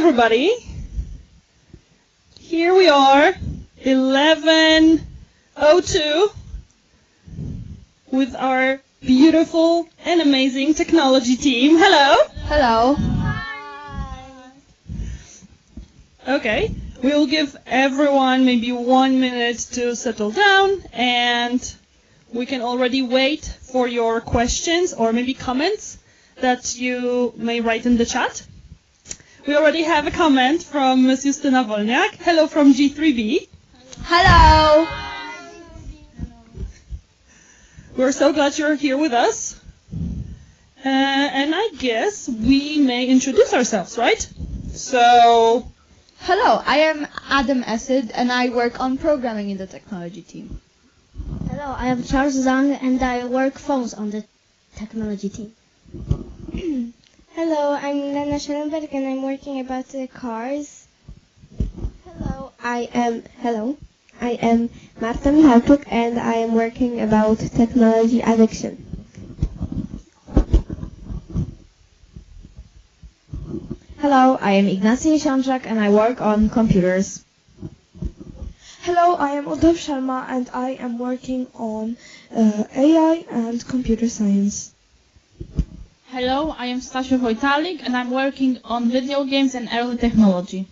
everybody. Here we are, 11:02, with our beautiful and amazing technology team. Hello. Hello. Okay, we will give everyone maybe 1 minute to settle down, and we can already wait for your questions or maybe comments that you may write in the chat. We already have a comment from Ms. Justyna Wolniak. Hello from G3B. Hello. We're so glad you're here with us. And I guess we may introduce ourselves, right? So, Hello, I am Adam Esed and I work on programming in the technology team. Hello, I am Charles Zhang and I work phones on the technology team. Hello, I'm Lena Schellenberg and I'm working about cars. Hello, I am Marta Michalczuk and I am working about technology addiction. Hello, I am Ignacy Siączak and I work on computers. Hello, I am Uddhav Sharma and I am working on AI and computer science. Hello, I am Stasiu Wojtalik and I'm working on video games and early technology.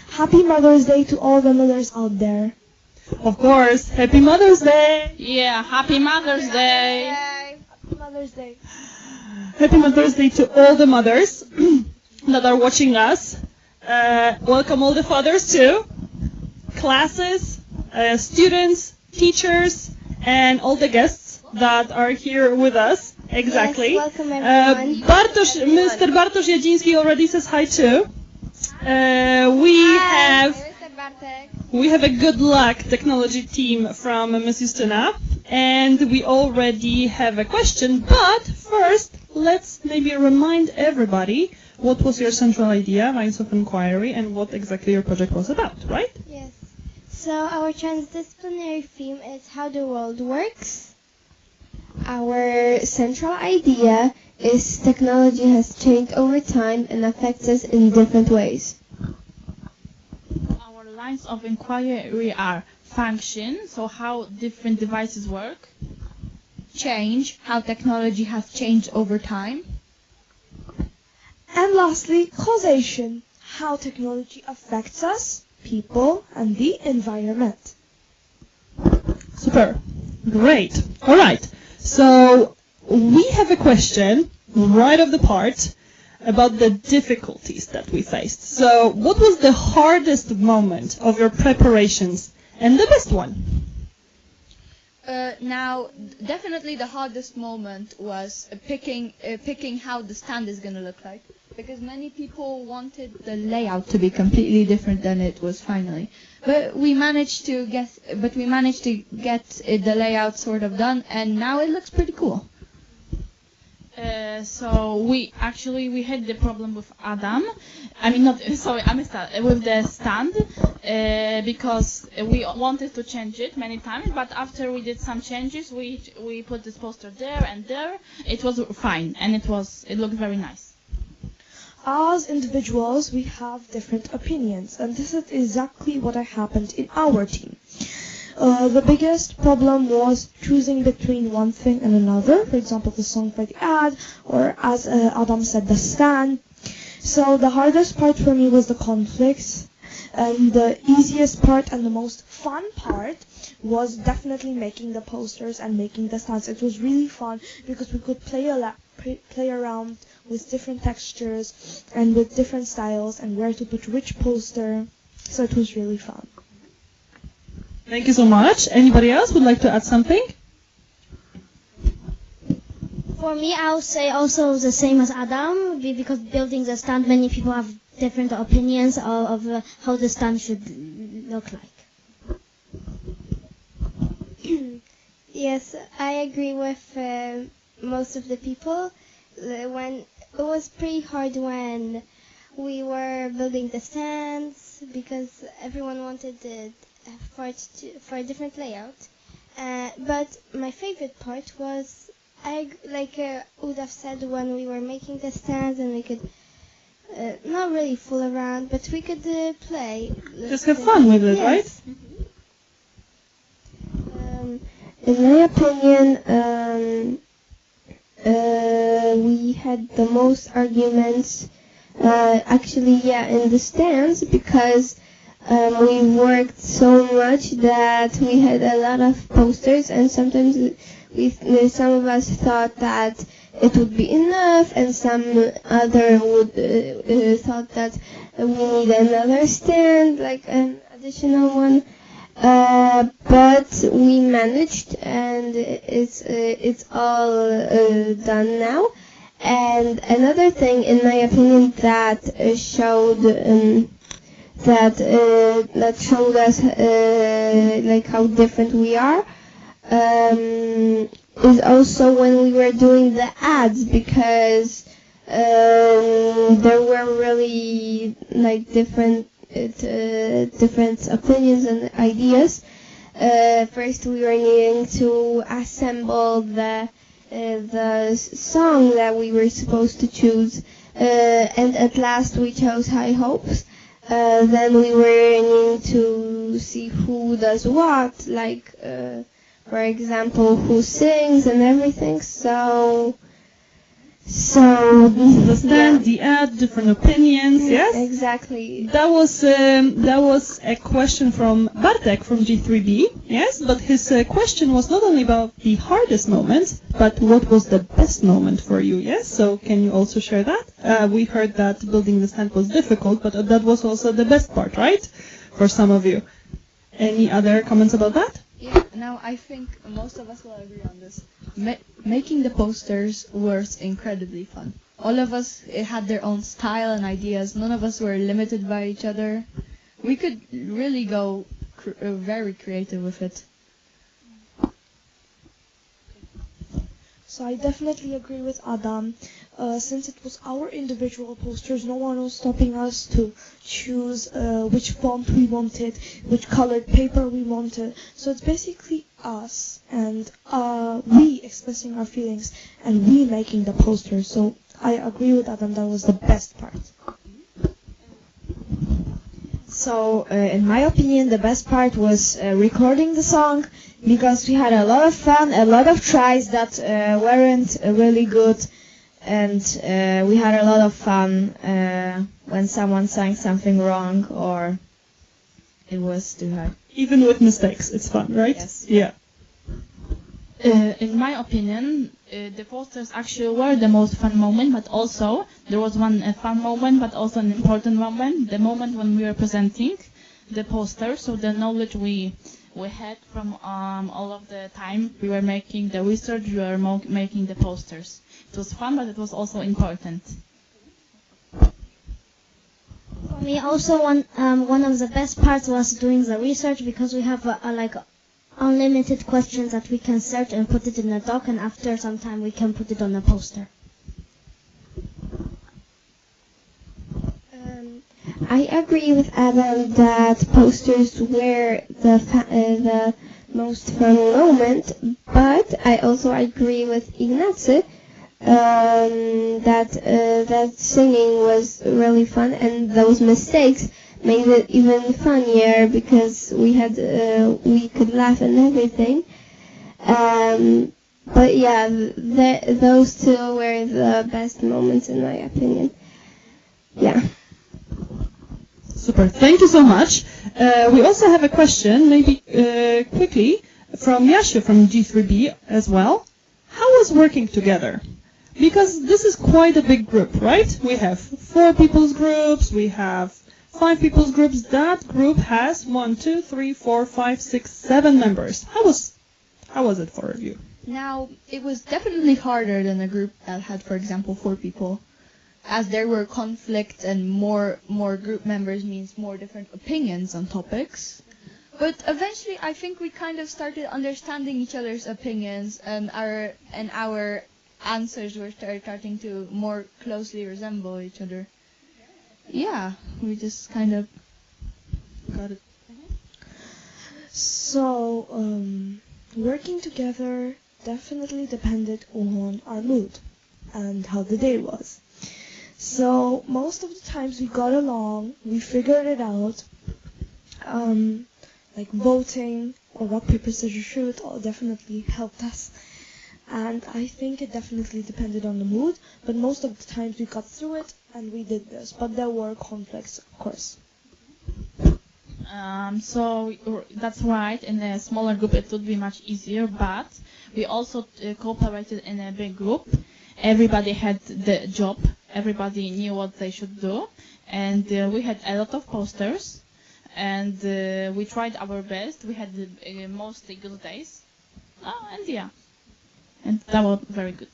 Happy Mother's Day to all the mothers out there. of course, Happy Mother's Day! Yeah, Happy Mother's Day! Happy Mother's Day. Happy Mother's Day to all the mothers that are watching us. Welcome all the fathers too. Classes, students, teachers, and all the guests that are here with us. Exactly. Yes, welcome everyone. Mr. Bartosz Jadziński already says hi too. We have a good luck technology team from Ms. Justyna, and we already have a question, but first let's maybe remind everybody what was your central idea, lines of inquiry, and what exactly your project was about, right? Yes. So our transdisciplinary theme is how the world works. Our central idea is technology has changed over time and affects us in different ways. Our lines of inquiry are function, so how different devices work. Change, how technology has changed over time. And lastly, causation, how technology affects us, people, and the environment. Super. Great. All right. So we have a question right off the part about the difficulties that we faced. So what was the hardest moment of your preparations and the best one? Now, definitely the hardest moment was picking how the stand is going to look like, because many people wanted the layout to be completely different than it was finally. But we managed to get the layout sort of done, and now it looks pretty cool. So we had the problem with Adam. With the stand, because we wanted to change it many times, but after we did some changes, we put this poster there and there. It was fine, and it looked very nice. As individuals, we have different opinions, and this is exactly what happened in our team. The biggest problem was choosing between one thing and another, for example, the song for the ad, or as Adam said, the stand. So the hardest part for me was the conflicts, and the easiest part and the most fun part was definitely making the posters and making the stands. It was really fun because we could play around with different textures and with different styles and where to put which poster. So it was really fun. Thank you so much. Anybody else would like to add something? For me, I would say also the same as Adam, because building the stand, many people have different opinions of how the stand should look like. Yes, I agree with most of the people. When it was pretty hard when we were building the stands, because everyone wanted for a different layout. But my favorite part was, like Uddhav said, when we were making the stands and we could not really fool around, but we could play. Just have fun with it, Yes. right? In my opinion, we had the most arguments, in the stands because we worked so much that we had a lot of posters, and sometimes some of us thought that it would be enough, and some other would thought that we need another stand, like an additional one. But we managed, and it's all done now. And another thing, in my opinion, that showed us like how different we are, is also when we were doing the ads, because there were really like different opinions and ideas. First, we were needing to assemble the song that we were supposed to choose, and at last we chose High Hopes. Then we were needing to see who does what, like for example, who sings and everything. So the stand, the ad, different opinions, yes? Exactly. That was a question from Bartek from G3B, yes? But his question was not only about the hardest moments, but what was the best moment for you, yes? So can you also share that? We heard that building the stand was difficult, but that was also the best part, right? For some of you. Any other comments about that? Yeah, now I think most of us will agree on this. Making the posters was incredibly fun. All of us had their own style and ideas. None of us were limited by each other. We could really go very creative with it. So I definitely agree with Adam. Since it was our individual posters, no one was stopping us to choose which font we wanted, which colored paper we wanted. So it's basically us and we expressing our feelings and we making the posters. So I agree with Adam, that was the best part. So, in my opinion, the best part was recording the song, because we had a lot of fun, a lot of tries that weren't really good, and we had a lot of fun when someone sang something wrong or it was too hard. Even with mistakes, it's fun, right? Yes. Yeah. In my opinion, the posters actually were the most fun moment, but also there was one fun moment, but also an important moment, the moment when we were presenting the posters. So the knowledge we had from all of the time we were making the research, we were making the posters. It was fun, but it was also important. For me, also one of the best parts was doing the research, because we have like unlimited questions that we can search and put it in a doc, and after some time we can put it on a poster. I agree with Adam that posters were the most fun moment, but I also agree with Ignacy that singing was really fun, and those mistakes made it even funnier because we could laugh and everything. But yeah, those two were the best moments in my opinion. Yeah. Super. Thank you so much. We also have a question, maybe quickly, from Yasha from G3B as well. How was working together? Because this is quite a big group, right? We have 4 people's groups, we have 5 people's groups. That group has 1, 2, 3, 4, 5, 6, 7 members. How was it for you? Now, it was definitely harder than a group that had, for example, 4 people, as there were conflict and more group members means more different opinions on topics. But eventually, I think we kind of started understanding each other's opinions, and our answers were starting to more closely resemble each other. Yeah, we just kind of got it. So, working together definitely depended on our mood and how the day was. So most of the times we got along, we figured it out. Like voting or rock, paper, scissors, shoot all definitely helped us. And I think it definitely depended on the mood, but most of the times we got through it and we did this. But there were conflicts, of course. So that's right. In a smaller group, it would be much easier. But we also cooperated in a big group. Everybody had the job. Everybody knew what they should do, and we had a lot of posters. And we tried our best. We had mostly good days. And yeah, and that was very good.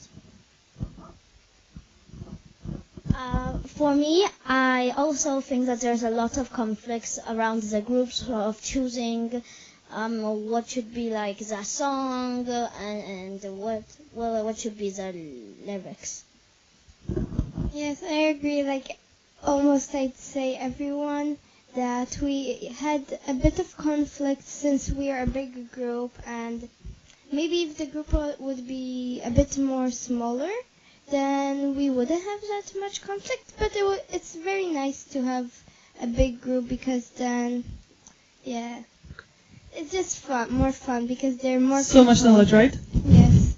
For me, I also think that there's a lot of conflicts around the groups of choosing what should be like the song and what should be the lyrics. Yes, I agree. Like almost I'd say everyone that we had a bit of conflict since we are a big group, and maybe if the group would be a bit more smaller, then we wouldn't have that much conflict. But it's very nice to have a big group because then, yeah, it's just fun, more fun because they're more. So much knowledge, right? Yes.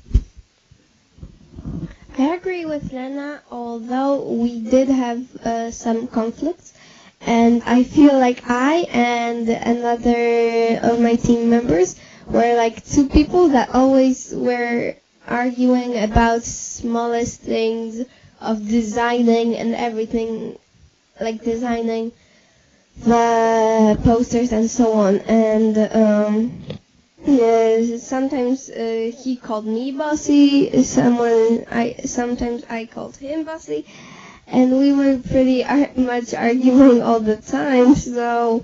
I agree with Lena, although we did have some conflicts. And I feel like I and another of my team members were like two people that always were arguing about smallest things of designing and everything, like designing the posters and so on. And yeah, sometimes he called me bossy, sometimes I called him bossy. And we were pretty much arguing all the time, so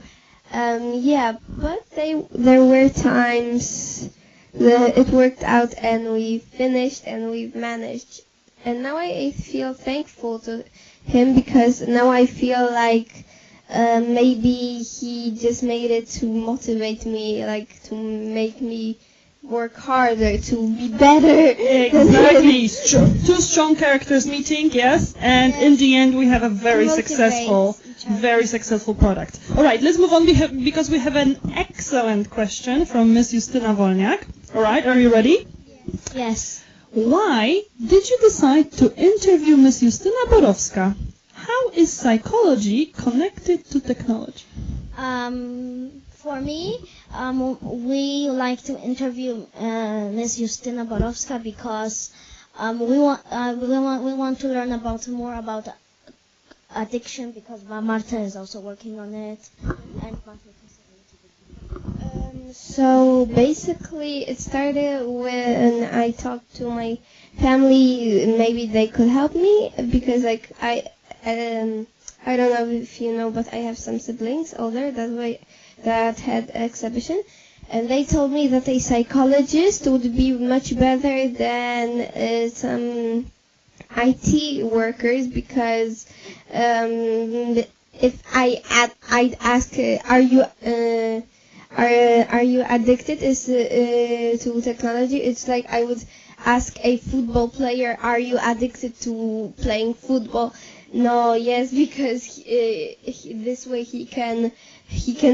yeah. But there were times that it worked out, and we finished, and we've managed. And now I feel thankful to him because now I feel like maybe he just made it to motivate me, like to make me work harder, to be better. Exactly. Two strong characters meeting, yes, and in the end we have a very successful product. All right, let's move on because we have an excellent question from Miss Justyna Wolniak. All right, are you ready? Yes. Why did you decide to interview Miss Justyna Borowska? How is psychology connected to technology? For me, we like to interview Miss Justyna Borowska because we want to learn more about addiction because Marta is also working on it. And So basically, it started when I talked to my family. Maybe they could help me because like I don't know if you know, but I have some siblings older that had exhibition, and they told me that a psychologist would be much better than some IT workers because if I'd ask, are you addicted to technology? It's like I would ask a football player, are you addicted to playing football? No, yes, because this way he can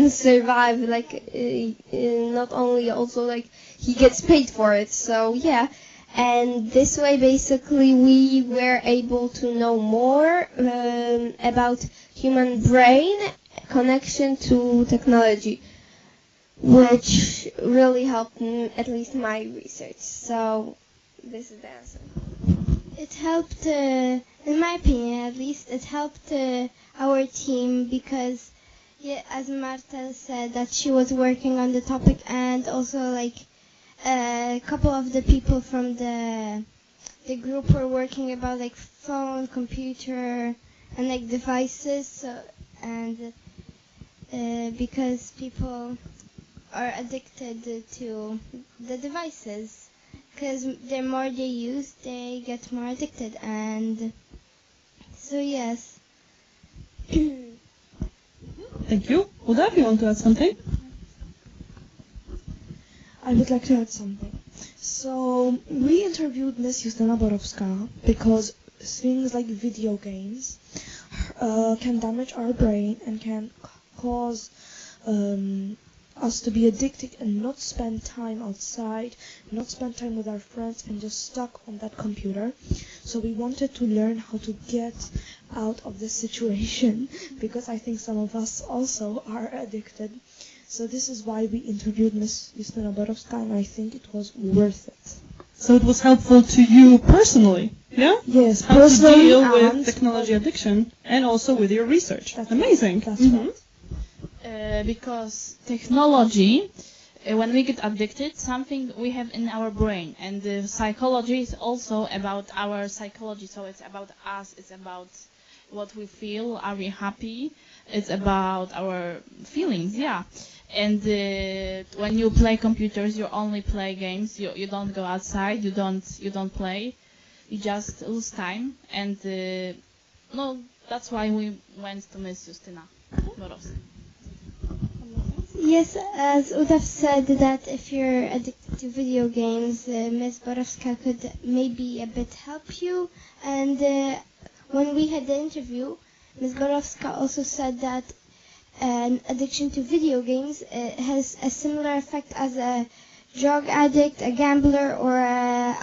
survive, like not only also like he gets paid for it. So yeah, and this way basically we were able to know more about human brain connection to technology, which really helped at least my research. So this is the answer. It helped, in my opinion at least, it helped our team because, yeah, as Marta said, that she was working on the topic, and also like a couple of the people from the group were working about like phone, computer, and like devices. So, and because people are addicted to the devices. Because the more they use, they get more addicted, and so yes. Thank you. Uda, if you want to add something? I would like to add something. So we interviewed Miss Justyna Borowska because things like video games can damage our brain and can cause us to be addicted and not spend time outside, not spend time with our friends and just stuck on that computer. So we wanted to learn how to get out of this situation because I think some of us also are addicted. So this is why we interviewed Miss Justyna Borowska, and I think it was worth it. So it was helpful to you personally, yeah? Yes, How to personally deal and with technology addiction and also with your research. That's Amazing. That's Mhm. right. Because technology, when we get addicted, something we have in our brain, and the psychology is also about our psychology. So it's about us, it's about what we feel, are we happy, it's about our feelings, yeah. And when you play computers, you only play games, you don't go outside, you don't play, you just lose time. And no, that's why we went to Miss Justyna Borowska. Yes, as Udaf said, that if you're addicted to video games, Ms. Borowska could maybe a bit help you. And when we had the interview, Ms. Borowska also said that an addiction to video games has a similar effect as a drug addict, a gambler, or an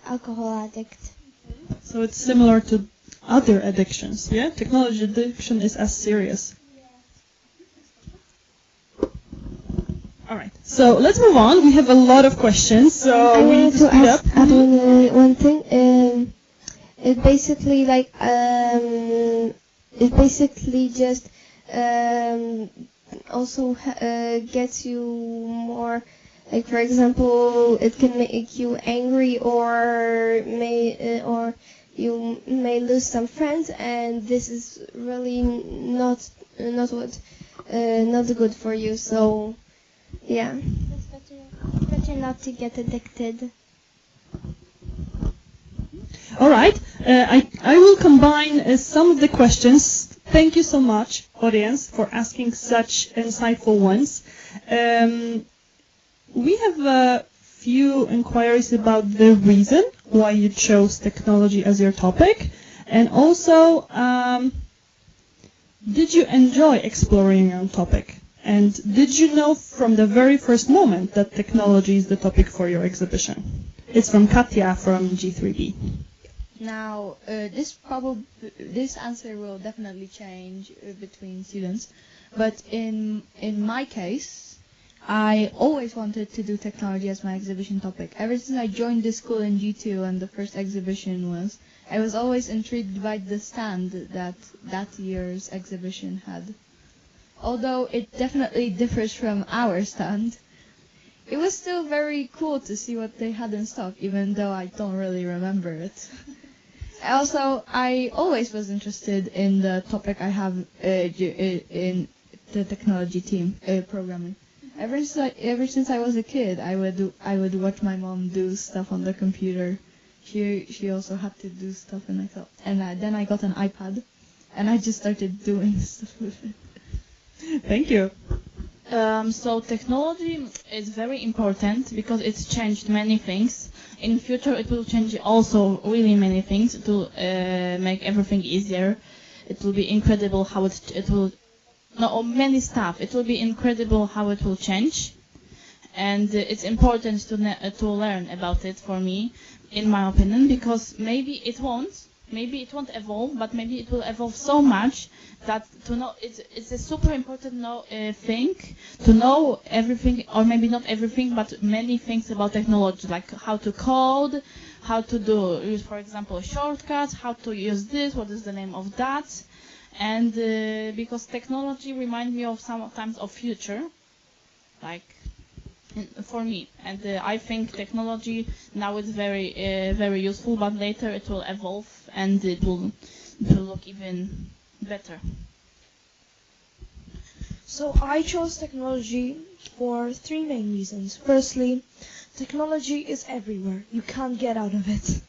alcohol addict. So it's similar to other addictions, yeah? Technology addiction is as serious. All right, so let's move on. We have a lot of questions, so I we need wanted to to speed up. add one thing. It basically just also gets you more. Like, for example, it can make you angry, or you may lose some friends, and this is really not good for you. So, yeah. It's better not to get addicted. All right, I will combine some of the questions. Thank you so much, audience, for asking such insightful ones. We have a few inquiries about the reason why you chose technology as your topic, and also, did you enjoy exploring your own topic? And did you know from the very first moment that technology is the topic for your exhibition? It's from Katya from G3B. Now, this answer will definitely change between students, but in my case, I always wanted to do technology as my exhibition topic. Ever since I joined the school in G2 and the first exhibition was, I was always intrigued by the stand that year's exhibition had. Although it definitely differs from our stand, it was still very cool to see what they had in stock, even though I don't really remember it. Also, I always was interested in the topic I have in the technology team, programming. Ever since I was a kid, I would watch my mom do stuff on the computer. She also had to do stuff, and then I got an iPad, and I just started doing stuff with it. Thank you. So technology is very important because it's changed many things. In future, it will change also really many things to make everything easier. It will be incredible how it will, no, many stuff. It will be incredible how it will change, and it's important to learn about it for me, in my opinion, because maybe it won't evolve, but maybe it will evolve so much that to know it's a super important thing to know everything, or maybe not everything, but many things about technology, like how to code, how to use, for example, shortcuts, how to use this, what is the name of that, and because technology reminds me of sometimes of future, like for me, and I think technology now is very useful, but later it will evolve and it will look even better. So I chose technology for three main reasons. Firstly, technology is everywhere. You can't get out of it.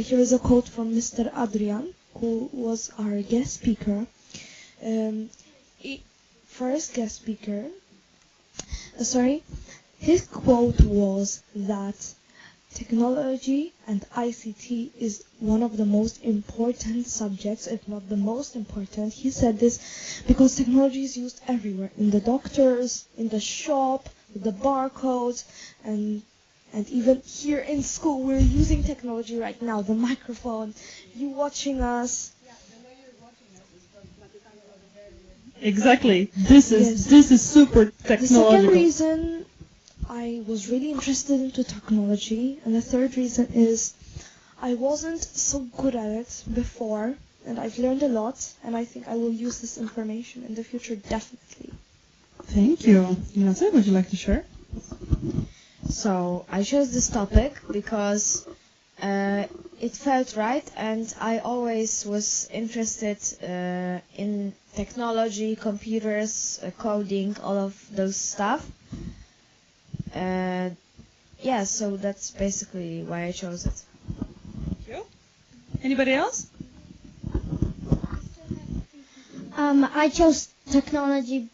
Here is a quote from Mr. Adrian, who was our guest speaker. First guest speaker. His quote was that technology and ICT is one of the most important subjects, if not the most important. He said this because technology is used everywhere, in the doctors, in the shop, with the barcodes, and even here in school we're using technology right now, the microphone, you watching us. Exactly. This is super technological. The second reason I was really interested into technology, and the third reason is I wasn't so good at it before, and I've learned a lot, and I think I will use this information in the future definitely. Thank you. Ignacy, would you like to share? So I chose this topic because it felt right, and I always was interested in technology, computers, coding, all of those stuff. Yeah, so that's basically why I chose it. Thank you. Anybody else? I chose technology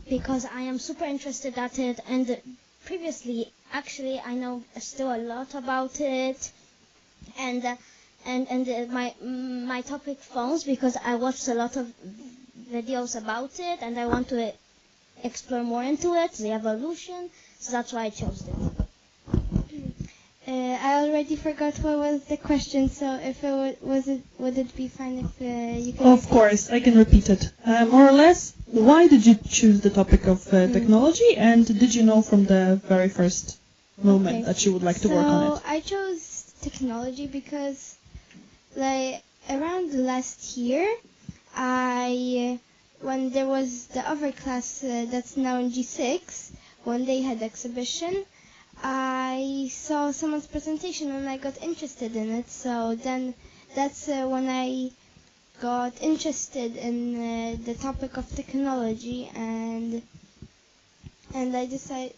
because I am super interested at it, and previously, actually, I know still a lot about it, and my topic phones, because I watched a lot of videos about it, and I want to explore more into it, the evolution, so that's why I chose it. I already forgot what was the question, so if it would it be fine if you can... Of course, I can repeat it. More or less, why did you choose the topic of technology, and did you know from the very first moment that you would like to work on it? So I chose technology because, like, around last year, when there was the other class that's now in G6, when they had exhibition, I saw someone's presentation and I got interested in it. So then that's when I got interested in the topic of technology, and I decided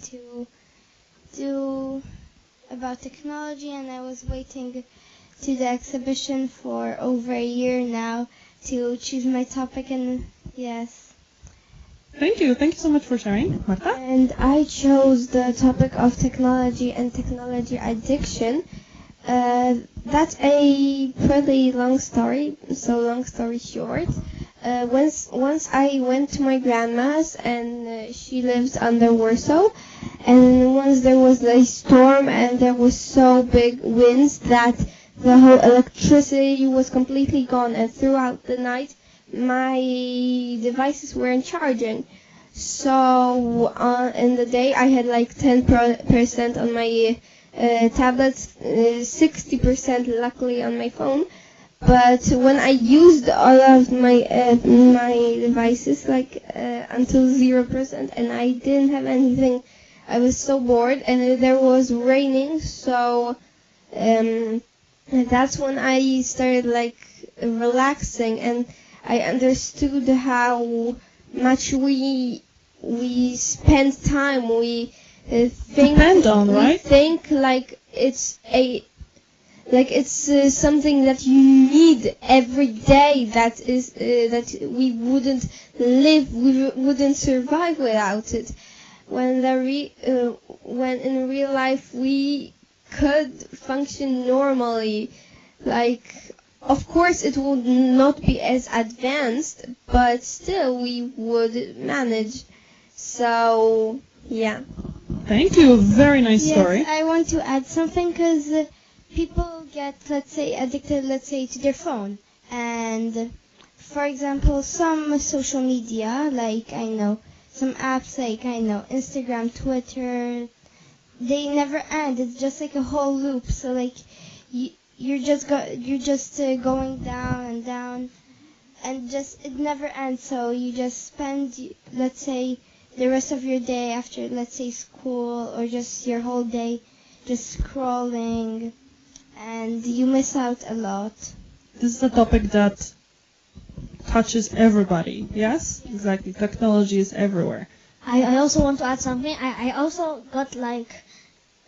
to do about technology, and I was waiting to the exhibition for over a year now to choose my topic, and yes. Thank you so much for sharing. Marta? And I chose the topic of technology and technology addiction. That's a pretty long story, so long story short. Once I went to my grandma's, and she lives under Warsaw, and once there was a storm and there was so big winds that the whole electricity was completely gone, and throughout the night my devices weren't charging. So in the day I had like 10% on my tablet, 60% luckily on my phone. But when I used all of my devices, like until 0%, and I didn't have anything, I was so bored, and there was raining, so that's when I started like relaxing, and I understood how much we spend time, we think like it's something that you need every day, that we wouldn't live, we wouldn't survive without it, when in real life we could function normally. Like, of course it would not be as advanced, but still we would manage. So yeah. Thank you. Very nice story. Yes, I want to add something, because people get, let's say, addicted, let's say, to their phone. And for example, some social media, like I know some apps, like I know Instagram, Twitter, they never end. It's just like a whole loop. So like you're just going down and down, and just it never ends. So you just spend, let's say, the rest of your day after, let's say, school, or just your whole day just scrolling, and you miss out a lot. This is a topic that touches everybody. Yes, exactly. Technology is everywhere. I also want to add something. I also got like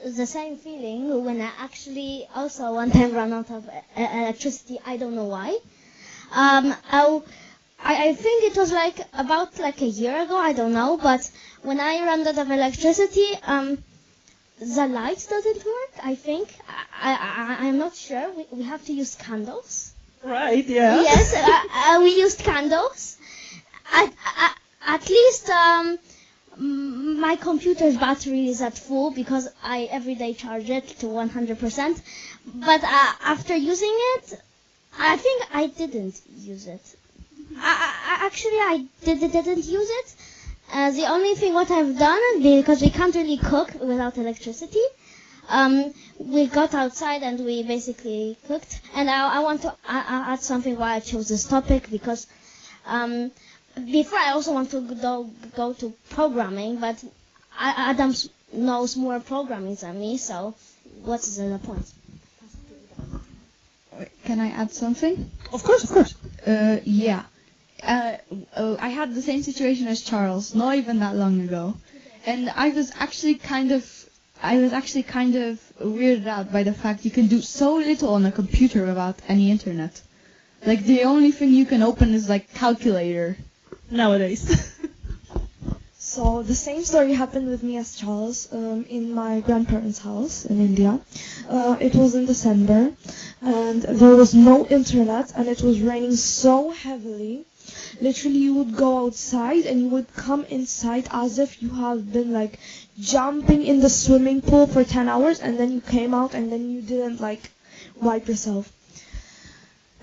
the same feeling when I actually also one time ran out of electricity. I don't know why. I think it was like about like a year ago. I don't know, but when I ran out of electricity, the light doesn't work, I think. I'm not sure. We have to use candles. Right, yeah. Yes, we used candles. At least my computer's battery is at full because I every day charge it to 100%. But after using it, I think I didn't use it. Actually, I didn't use it. The only thing what I've done, because we can't really cook without electricity, we got outside and we basically cooked. And I want to add something why I chose this topic, because before I also want to go to programming, but Adam knows more programming than me, so what is the point? Can I add something? Of course, of course. Yeah. I had the same situation as Charles, not even that long ago, and I was actually kind of weirded out by the fact you can do so little on a computer without any internet. Like the only thing you can open is like calculator Nowadays. So the same story happened with me as Charles in my grandparents' house in India. It was in December and there was no internet and it was raining so heavily. Literally you would go outside and you would come inside as if you have been like jumping in the swimming pool for 10 hours and then you came out and then you didn't like wipe yourself.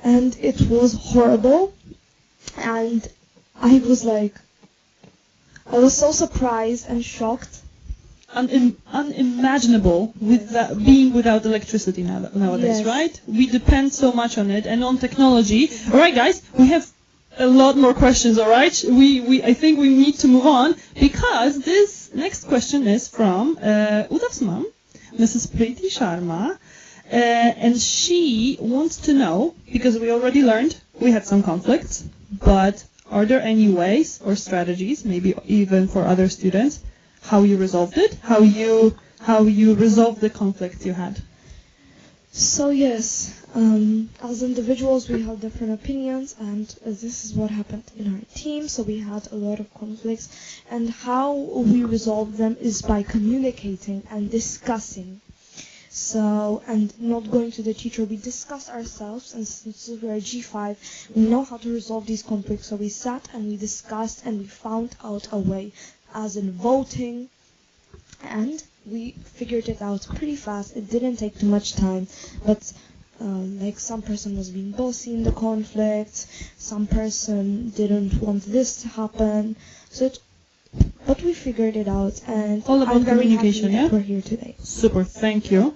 And it was horrible and I was so surprised and shocked. Unimaginable with that, being without electricity nowadays, Yes. right? We depend so much on it and on technology. All right, guys, we have a lot more questions. All right, I think we need to move on because this next question is from Udav's mom, Mrs. Preeti Sharma, and she wants to know, because we already learned we had some conflicts, but are there any ways or strategies, maybe even for other students, how you resolved it, how you resolved the conflict you had? So yes, as individuals we have different opinions and this is what happened in our team. So we had a lot of conflicts and how we resolved them is by communicating and discussing. So, and not going to the teacher, we discussed ourselves, and since we're G5, we know how to resolve these conflicts. So we sat and we discussed and we found out a way, as in voting, and we figured it out pretty fast. It didn't take too much time, but like some person was being bossy in the conflict, some person didn't want this to happen, but we figured it out, and All about I'm very communication, happy that yeah? we're here today. Super, thank you.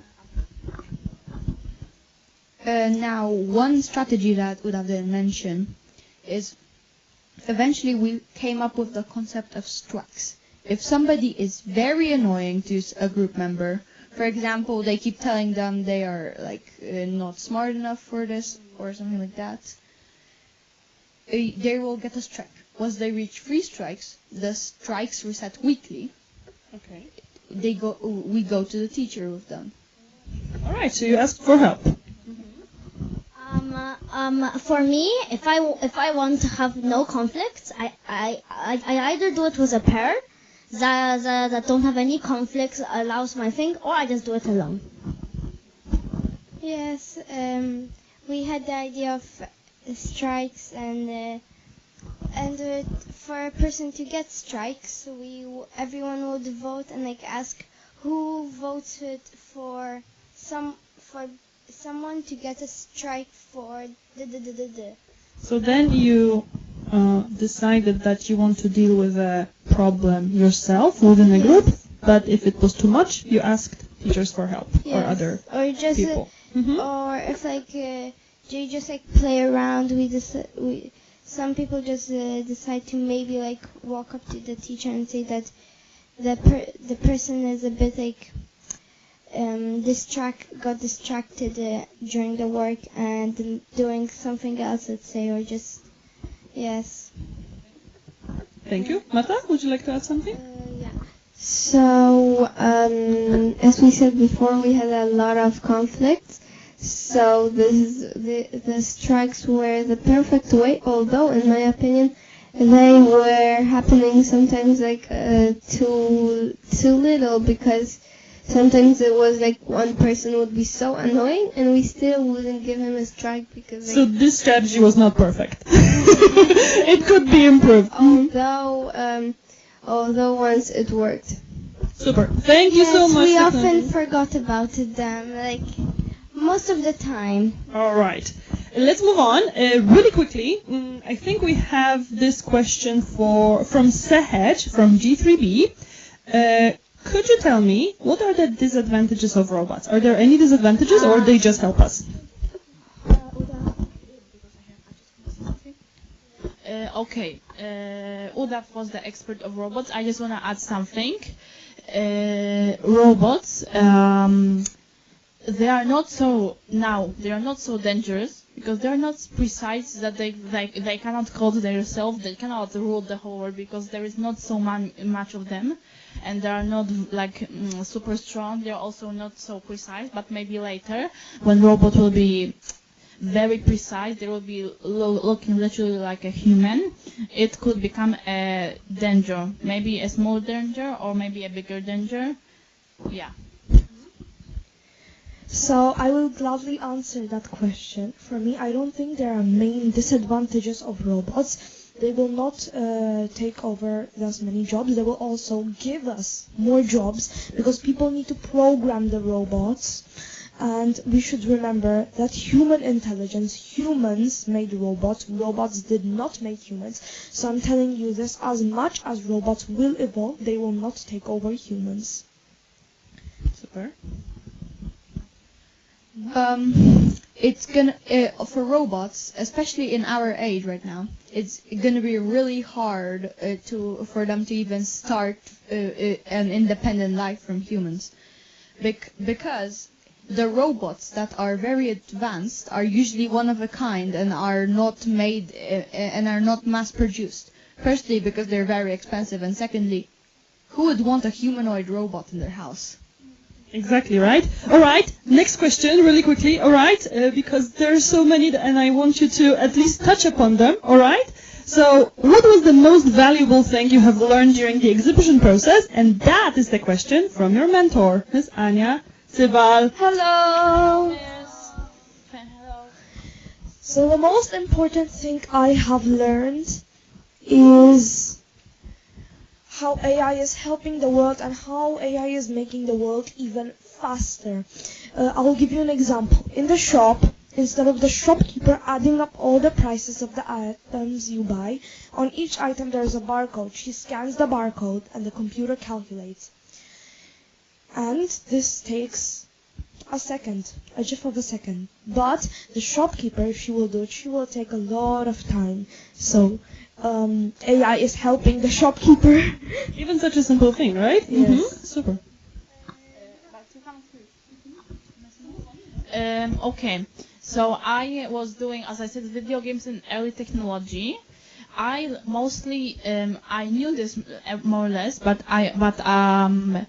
Now, one strategy that Udav didn't mention is eventually we came up with the concept of strikes. If somebody is very annoying to a group member, for example, they keep telling them they are like not smart enough for this or something like that, they will get a strike. Once they reach 3 strikes, the strikes reset weekly. Okay. We go to the teacher with them. All right, so you asked for help. For me, if I want to have no conflicts, I either do it with a pair that don't have any conflicts, allows my thing, or I just do it alone. Yes, we had the idea of strikes and for a person to get strikes, everyone would vote and like ask who voted for someone to get a strike for the. So then you decided that you want to deal with a problem yourself within a group, but if it was too much, you asked teachers for help or other or just people. or if like they just like play around, some people just decide to maybe like walk up to the teacher and say that the person is a bit like got distracted during the work and doing something else, let's say, or just yes. Thank you. Marta, would you like to add something? Yeah. So, as we said before, we had a lot of conflicts. So the strikes were the perfect way, although in my opinion they were happening sometimes like too little, because sometimes it was like one person would be so annoying and we still wouldn't give him a strike because So this strategy was not perfect. It could be improved. although once it worked. Super. Thank you so much. We Technology. often forgot about them, like most of the time. All right. Let's move on really quickly. I think we have this question from Sehaj from G3B. Could you tell me what are the disadvantages of robots? Are there any disadvantages or they just help us? Okay. Udaf was the expert of robots. I just want to add something. Robots, they are not so dangerous because they are not precise that they cannot code themselves. They cannot rule the whole world because there is not so much of them, and they are not like super strong. They are also not so precise. But maybe later, when robot will be very precise, they will be looking literally like a human. It could become a danger, maybe a small danger or maybe a bigger danger. Yeah. So I will gladly answer that question. For me, I don't think there are main disadvantages of robots. They will not take over as many jobs. They will also give us more jobs because people need to program the robots. And we should remember that human intelligence, humans made robots. Robots did not make humans. So I'm telling you this, as much as robots will evolve, they will not take over humans. Super. It's gonna for robots, especially in our age right now, it's gonna be really hard for them to even start an independent life from humans, because the robots that are very advanced are usually one of a kind and are not made and are not mass produced. Firstly, because they're very expensive, and secondly, who would want a humanoid robot in their house? Exactly, right? All right, next question, really quickly, all right? Because there are so many and I want you to at least touch upon them, all right? So, what was the most valuable thing you have learned during the exhibition process? And that is the question from your mentor, Ms. Anya Sibal. Hello! Yes. Hello. So the most important thing I have learned is how AI is helping the world and how AI is making the world even faster. I will give you an example. In the shop, instead of the shopkeeper adding up all the prices of the items you buy, on each item there is a barcode. She scans the barcode and the computer calculates. And this takes a second, a jiff of a second. But the shopkeeper, if she will do it, she will take a lot of time. So AI is helping the shopkeeper. Even such a simple thing, right? Yes. Mm-hmm. Super. Okay, so I was doing, as I said, video games in early technology. I mostly I knew this more or less, but the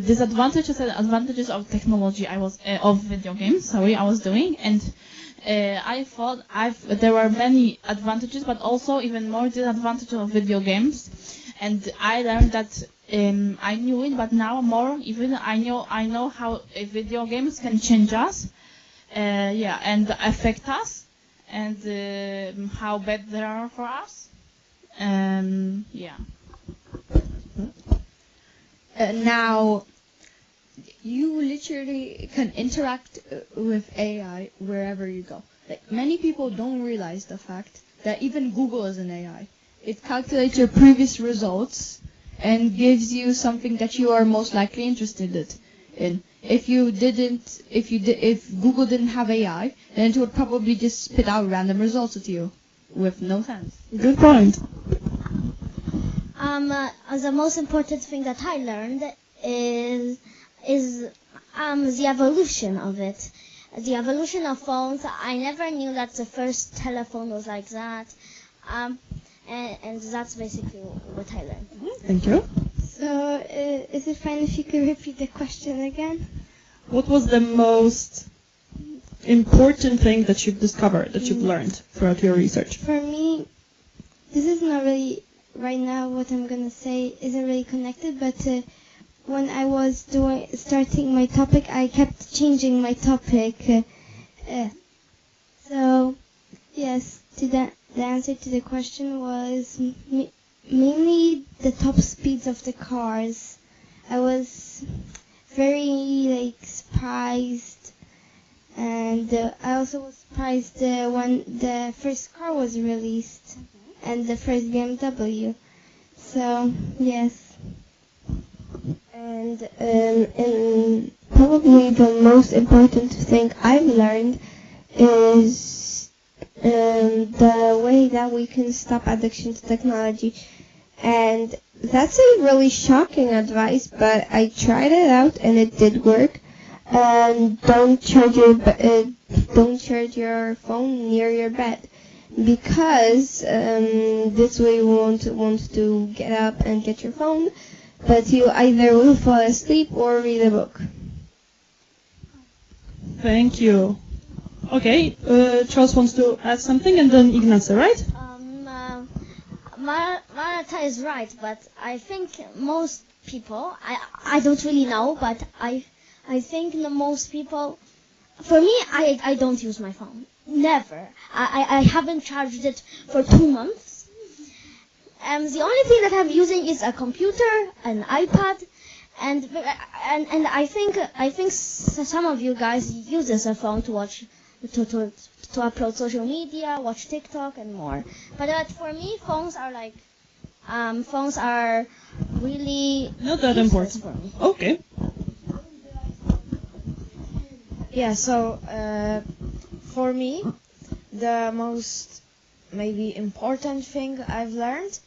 disadvantages and advantages of technology of video games. Sorry, I was doing, and I thought there were many advantages, but also even more disadvantages of video games. And I learned that I knew it, but now more even I know how video games can change us, and affect us, and how bad they are for us. Now, you literally can interact with AI wherever you go. Like, many people don't realize the fact that even Google is an AI. It calculates your previous results and gives you something that you are most likely interested in. If Google didn't have AI, then it would probably just spit out random results at you with no sense. Good point. The most important thing that I learned is the evolution of it. The evolution of phones. I never knew that the first telephone was like that. And that's basically what I learned. Thank you. So, is it fine if you could repeat the question again? What was the most important thing that you've discovered, that you've learned throughout your research? For me, this is not really, right now what I'm going to say isn't really connected, but when I was starting my topic, I kept changing my topic. So, yes, the answer to the question was mainly the top speeds of the cars. I was very surprised, and I also was surprised when the first car was released and the first BMW. So, yes. And probably the most important thing I've learned is the way that we can stop addiction to technology. And that's a really shocking advice, but I tried it out and it did work. Don't charge your phone near your bed, because this way you won't want to get up and get your phone, but you either will fall asleep or read a book. Thank you. Okay, Charles wants to add something, and then Ignacy, right? Marta is right, but I think most people, I don't really know, but I think the most people, for me, I don't use my phone. Never. I haven't charged it for 2 months. The only thing that I'm using is a computer, an iPad, and I think some of you guys uses a phone to watch, to upload social media, watch TikTok and more. But for me, phones are really not that important for me. Okay. Yeah, so for me, the most maybe important thing I've learned,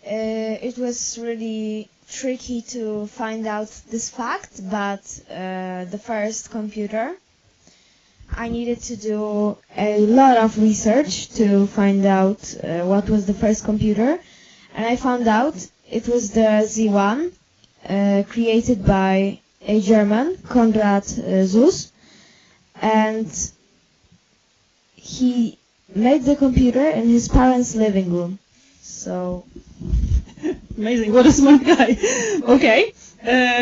it was really tricky to find out this fact, but the first computer, I needed to do a lot of research to find out what was the first computer, and I found out it was the Z1, created by a German, Konrad Zuse, and he made the computer in his parents' living room. So amazing, what a smart guy. Okay,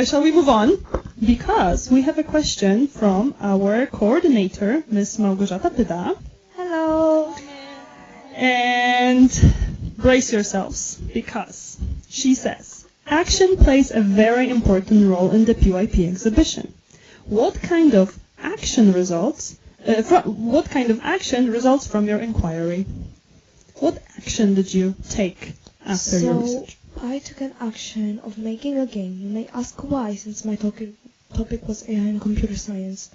shall we move on? Because we have a question from our coordinator, Miss Małgorzata Pyda. Hello. And brace yourselves, because she says, action plays a very important role in the PYP exhibition. What kind of action results from your inquiry? What action did you take after your research? I took an action of making a game. You may ask why, since my topic was AI and computer science.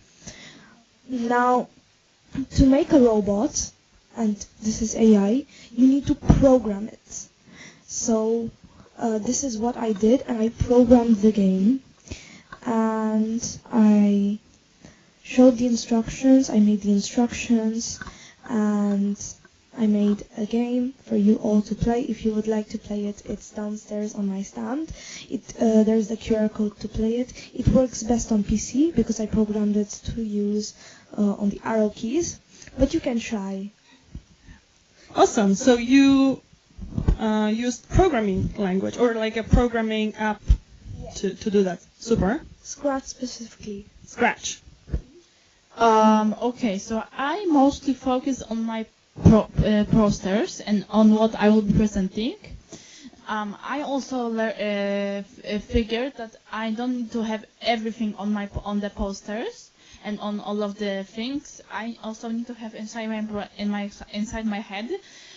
Now, to make a robot, and this is AI, you need to program it. So this is what I did, and I programmed the game, and I showed the instructions, I made the instructions, and I made a game for you all to play. If you would like to play it, it's downstairs on my stand. There's the QR code to play it. It works best on PC because I programmed it to use on the arrow keys, but you can try. Awesome. So you used programming language or like a programming app to do that. Super. Scratch specifically. Scratch. Okay, so I mostly focus on my posters and on what I will be presenting. I also figured that I don't need to have everything on the posters and on all of the things. I also need to have inside my head,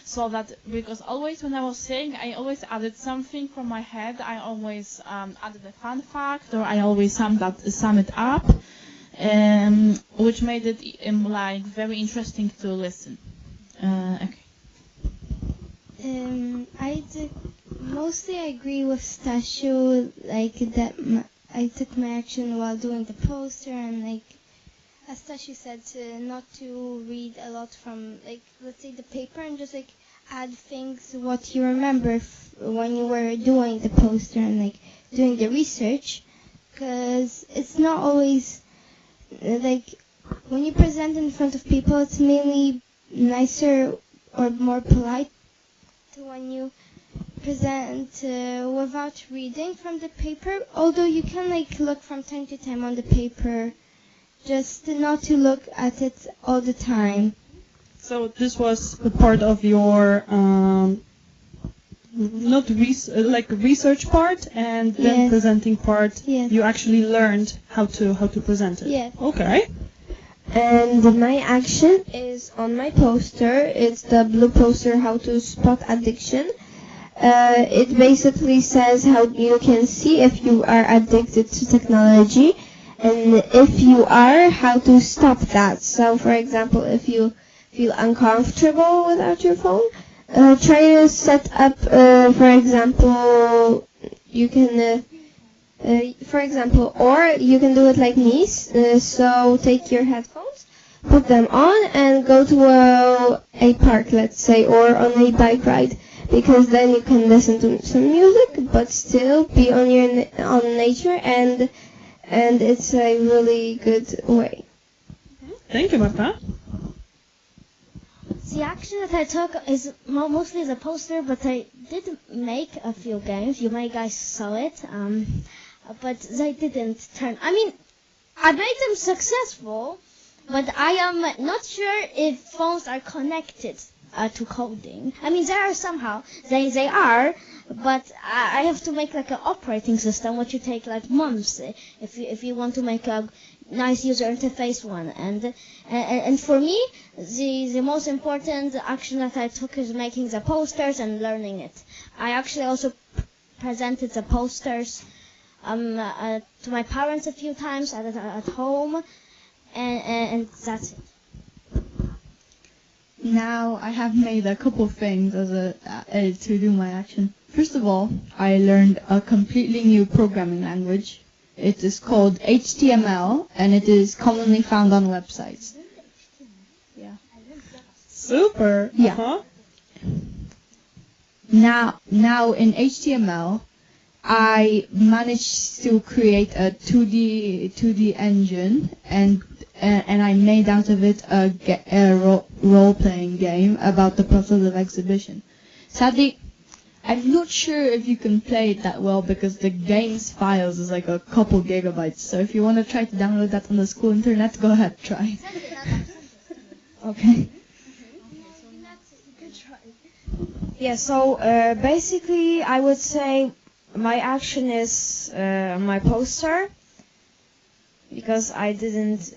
so that, because always when I was saying, I always added something from my head. I always added a fun fact, or I always sum it up, which made it very interesting to listen. Okay. Mostly I agree with Stasio, that I took my action while doing the poster, and as Stasio said, not to read a lot from let's say the paper, and just add things what you remember when you were doing the poster and doing the research, because it's not always when you present in front of people, it's mainly nicer or more polite to when you present without reading from the paper, although you can like look from time to time on the paper, just not to look at it all the time. So this was a part of your not research part, and then Yes. presenting part. Yes. You actually learned how to present it. Yes. Okay. And my action is on my poster. It's the blue poster, How to Spot Addiction. It basically says how you can see if you are addicted to technology, and if you are, how to stop that. So, for example, if you feel uncomfortable without your phone, try to set up, for example, you can, for example, or you can do it like me. So take your headphones, put them on, and go to a park, let's say, or on a bike ride, because then you can listen to some music, but still be on nature, and it's a really good way. Thank you, Marta. The action that I took is mostly as a poster, but I did make a few games. You may guys saw it, but they didn't turn. I mean, I made them successful, but I am not sure if phones are connected to coding. I mean, they are somehow. They are, but I have to make like an operating system, which you take like months if you want to make a nice user interface one. And for me, the most important action that I took is making the posters and learning it. I actually also presented the posters to my parents a few times at home, and that's it. Now I have made a couple things to do my action. First of all, I learned a completely new programming language. It is called HTML, and it is commonly found on websites. Yeah. Super. Yeah. Uh-huh. Now in HTML, I managed to create a 2D engine, and I made out of it a role-playing game about the process of exhibition. Sadly, I'm not sure if you can play it that well because the game's files is like a couple gigabytes. So if you want to try to download that on the school internet, go ahead, try. Okay. Yeah, so basically I would say my action is my poster, because I didn't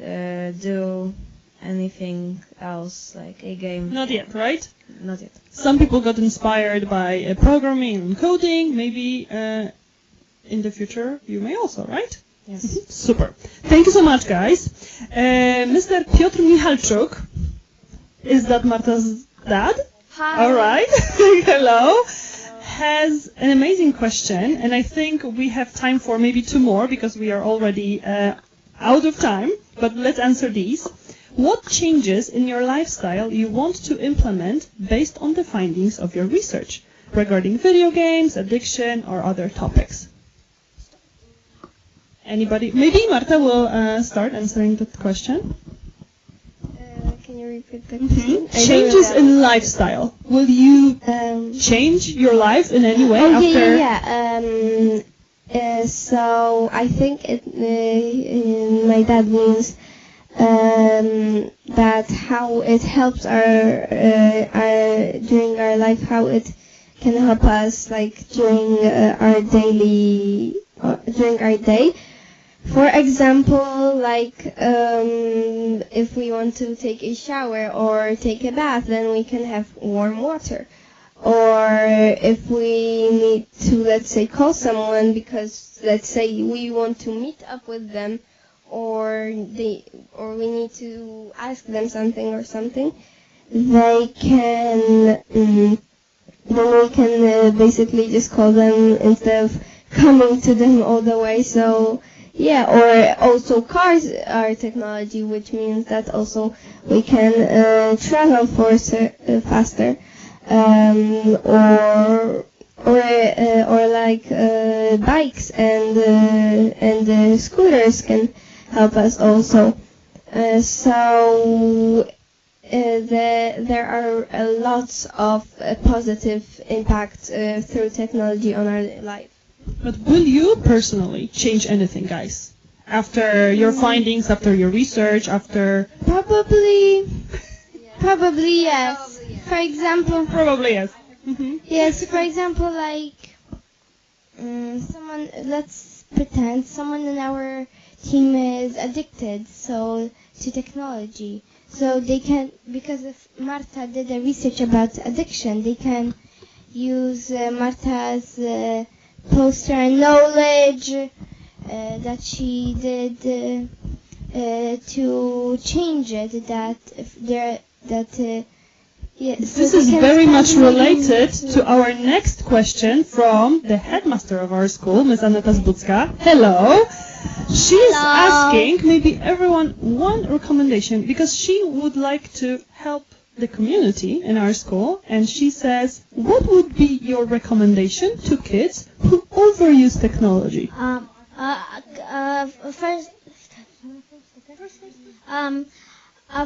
do anything else like a game. Not yet, right? Not yet. Some people got inspired by programming and coding. Maybe in the future you may also, right? Yes. Super. Thank you so much, guys. Mr. Piotr Michalczuk, is that Marta's dad? Hi. All right. Hello. Has an amazing question, and I think we have time for maybe two more because we are already out of time. But let's answer these. What changes in your lifestyle you want to implement based on the findings of your research regarding video games, addiction, or other topics? Anybody? Maybe Marta will start answering that question. Can you repeat the question? Changes in lifestyle. Will you change your life in any way after? So I think my dad means that how it helps our during our life, how it can help us like during our day. For example, like if we want to take a shower or take a bath, then we can have warm water. Or if we need to, let's say, call someone because, let's say, we want to meet up with them, or we need to ask them something or something, they can then we can basically just call them instead of coming to them all the way. So yeah, or also cars are technology, which means that also we can travel faster. Or like bikes and scooters can help us also. So there are lots of positive impact through technology on our life. But will you personally change anything, guys? After your findings, after your research, after... Probably yes. For example, Probably yes. Mhm. yes. For example, like let's pretend someone in our team is addicted to technology. So they can, because if Marta did a research about addiction, they can use Marta's poster and knowledge that she did to change it. This is very much related to our next question from the headmaster of our school, Ms. Aneta Zbucka. Hello. She is asking maybe everyone one recommendation because she would like to help the community in our school, and she says, what would be your recommendation to kids who overuse technology?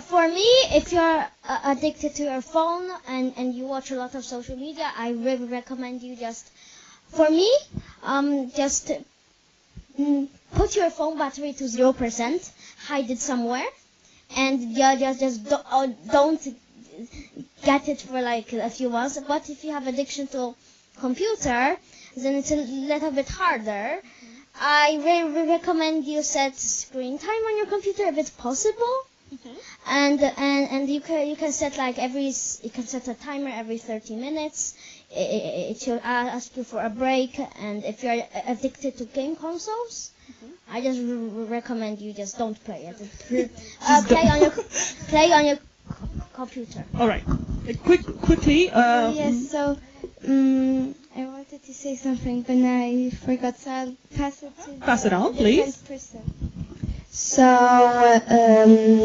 For me, if you're addicted to your phone and you watch a lot of social media, I really recommend you just put your phone battery to 0%, hide it somewhere, and don't get it for like a few months. But if you have addiction to computer, then it's a little bit harder. I really recommend you set screen time on your computer if it's possible. And you can set a timer every 30 minutes. It will ask you for a break, and if you're addicted to game consoles, I just recommend you just don't play it. Play on your computer. All right. Quickly. Yes. So I wanted to say something, but now I forgot. So I'll pass it on, please. Person. So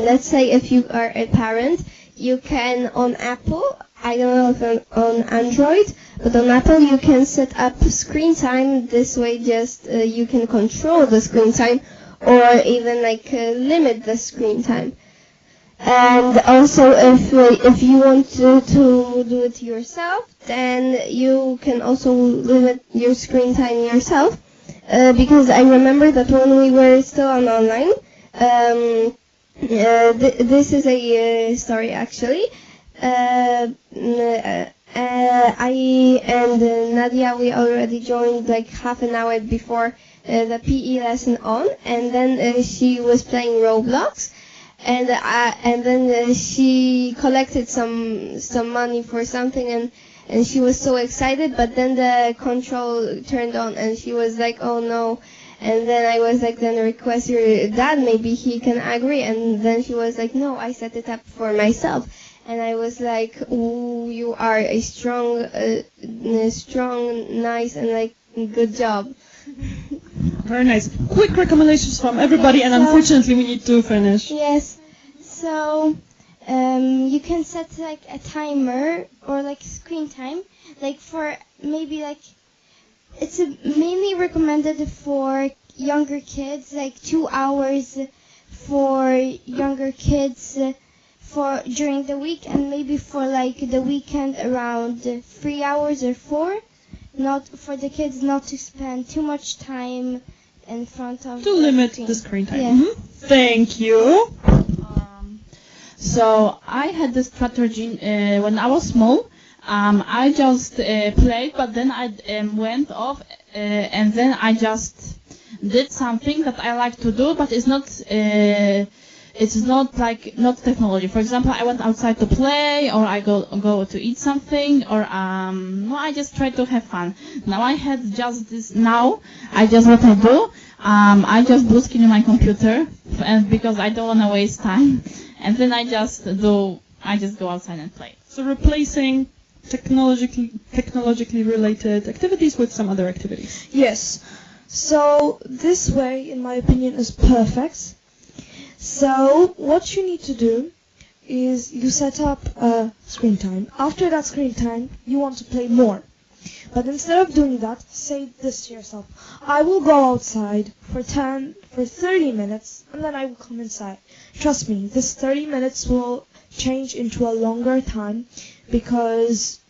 let's say if you are a parent, you can on Apple, I don't know if on Android, but on Apple you can set up screen time. This way just you can control the screen time or even limit the screen time. And also if you want to do it yourself, then you can also limit your screen time yourself. Because I remember that when we were still online, this is a story actually. I and Nadia, we already joined like half an hour before the PE lesson on, and then she was playing Roblox, and then she collected some money for something, and she was so excited, but then the control turned on and she was like, oh no. And then I was like, then request your dad, maybe he can agree. And then she was like, no, I set it up for myself. And I was like, ooh, you are a strong, nice, and good job. Very nice. Quick recommendations from everybody, and unfortunately we need to finish. Yes. So you can set a timer or screen time, for maybe it's mainly recommended for younger kids, 2 hours for younger kids for during the week, and maybe for the weekend around 3 hours or 4. Not for the kids not to spend too much time in front of to limit the screen time. Yeah. Thank you. So I had this strategy when I was small. I just played, but then I went off, and then I just did something that I like to do, but it's not not technology. For example, I went outside to play, or I go to eat something, or I just try to have fun. Now I had just this. Now what I do. I just blue screen my computer, and because I don't want to waste time, and then I just go outside and play. So replacing technologically related activities with some other activities. Yes. So this way, in my opinion, is perfect. So what you need to do is you set up a screen time. After that screen time, you want to play more. But instead of doing that, say this to yourself. I will go outside for 30 minutes, and then I will come inside. Trust me, this 30 minutes will change into a longer time because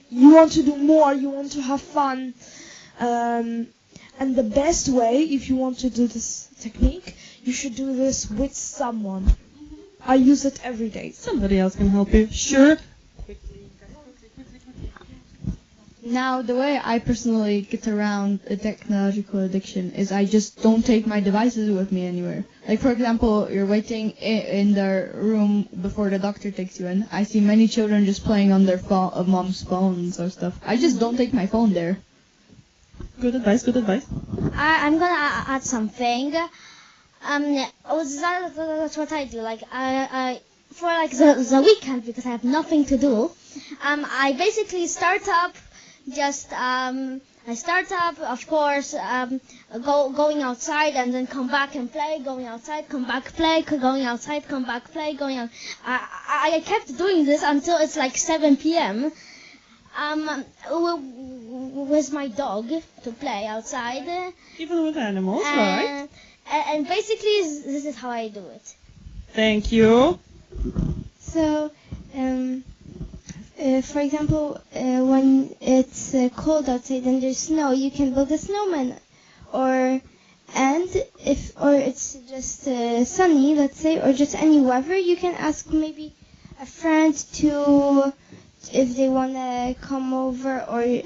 you want to do more, you want to have fun. And the best way, if you want to do this technique, you should do this with someone. I use it every day. Somebody else can help you. Sure. Now, the way I personally get around a technological addiction is I just don't take my devices with me anywhere. Like, for example, you're waiting in the room before the doctor takes you in. I see many children just playing on their mom's phones or stuff. I just don't take my phone there. Good advice, good advice. I'm gonna add something. That's what I do. Like I for like the weekend, because I have nothing to do. I basically start up. I start up, of course, going outside and then come back and play, going outside, come back, play, going outside, come back, play, going out. I kept doing this until it's like 7 p.m. With my dog to play outside. Even with animals, right? And basically, this is how I do it. Thank you. So, for example, when it's cold outside and there's snow, you can build a snowman. Or it's just sunny, let's say, or just any weather, you can ask maybe a friend if they want to come over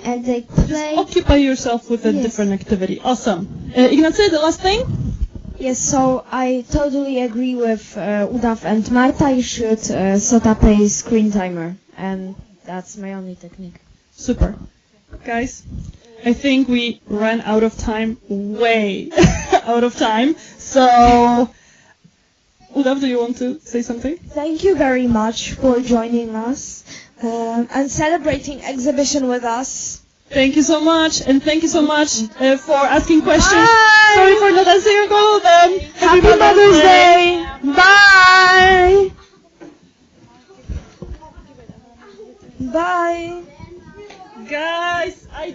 and they play. Just occupy yourself with a different activity. Awesome. Ignacy, the last thing? Yes, so I totally agree with Udav and Marta. You should set up a screen timer, and that's my only technique. Super. Guys, I think we ran out of time, way out of time. So, Udav, do you want to say something? Thank you very much for joining us and celebrating exhibition with us. Thank you so much, and thank you so much for asking questions. Bye. Sorry for not answering all of them. Happy Mother's Day. Bye. Bye. Guys, I